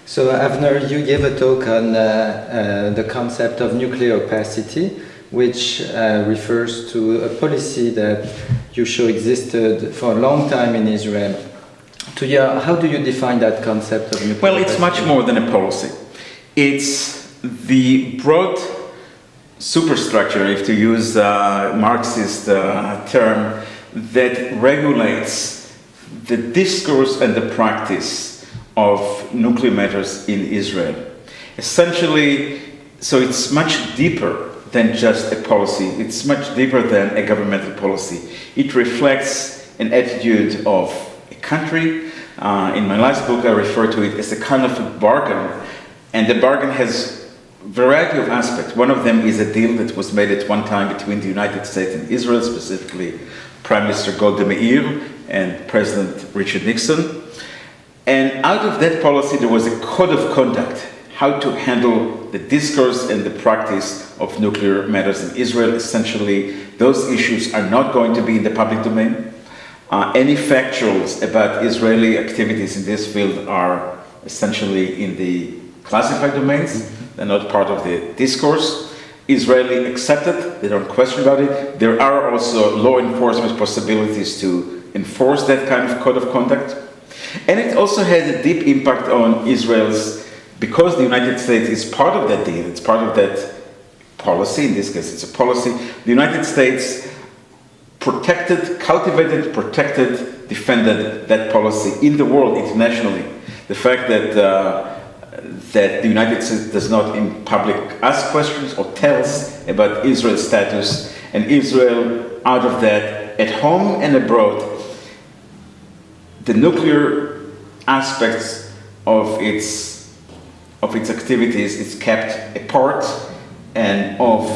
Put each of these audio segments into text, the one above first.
So, Avner, you gave a talk on the concept of nuclear opacity, which refers to a policy that you show existed for a long time in Israel. How do you define that concept of nuclear opacity? It's much more than a policy. It's the broad superstructure, if to use a Marxist term, that regulates the discourse and the practice of nuclear matters in Israel. Essentially, so it's much deeper than just a policy. It's much deeper than a governmental policy. It reflects an attitude of a country. In my last book, I refer to it as a kind of a bargain. And the bargain has a variety of aspects. One of them is a deal that was made at one time between the United States and Israel, specifically Prime Minister Golda Meir and President Richard Nixon. And out of that policy, there was a code of conduct, how to handle the discourse and the practice of nuclear matters in Israel. Essentially, those issues are not going to be in the public domain. Any factuals about Israeli activities in this field are essentially in the classified domains. They're not part of the discourse. Israeli accepted, they don't question about it. There are also law enforcement possibilities to enforce that kind of code of conduct. And it also has a deep impact on Israel's, because the United States is part of that deal, it's part of that policy, in this case it's a policy, the United States cultivated, protected, defended that policy in the world internationally. The fact that the United States does not in public ask questions or tells about Israel's status, and Israel out of that, at home and abroad, the nuclear aspects of its activities is kept apart and of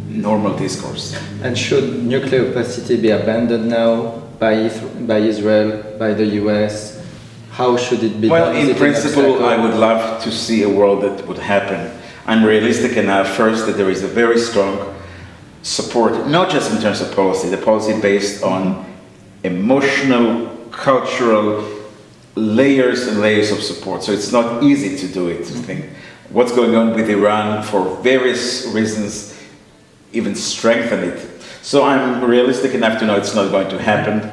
normal discourse. And should nuclear opacity be abandoned now by Israel, by the US? How should it be Well, done? in principle, I would love to see a world that would happen. I'm realistic enough, first, that there is a very strong support, not just in terms of policy, the policy based on emotional, cultural layers and layers of support. So it's not easy to do it. I think what's going on with Iran, for various reasons, even strengthen it. So I'm realistic enough to know it's not going to happen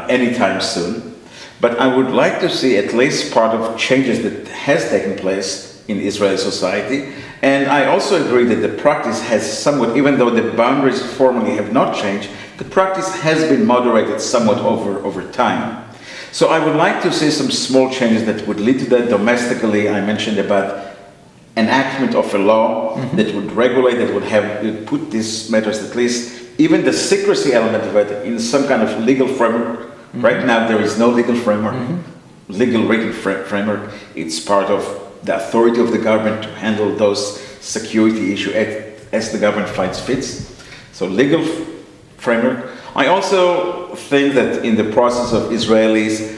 anytime soon. But I would like to see at least part of changes that has taken place in Israeli society. And I also agree that the practice has somewhat, even though the boundaries formally have not changed, the practice has been moderated somewhat over time. So I would like to see some small changes that would lead to that domestically. I mentioned about enactment of a law that would regulate, that would put these matters, at least even the secrecy element of it, in some kind of legal framework. Right now there is no legal framework, legal written framework. It's part of the authority of the government to handle those security issues as the government finds fits. So legal framework. I also think that in the process of Israelis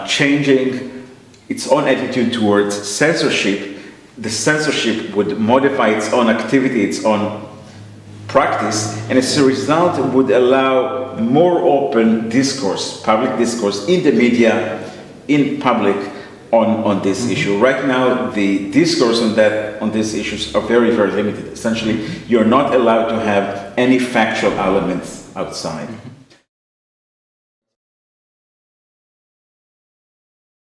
changing its own attitude towards censorship, the censorship would modify its own activity, its own practice, and as a result would allow more open discourse, public discourse in the media, in public on this issue. Right now, the discourse on these issues are very, very limited. Essentially, you're not allowed to have any factual elements outside.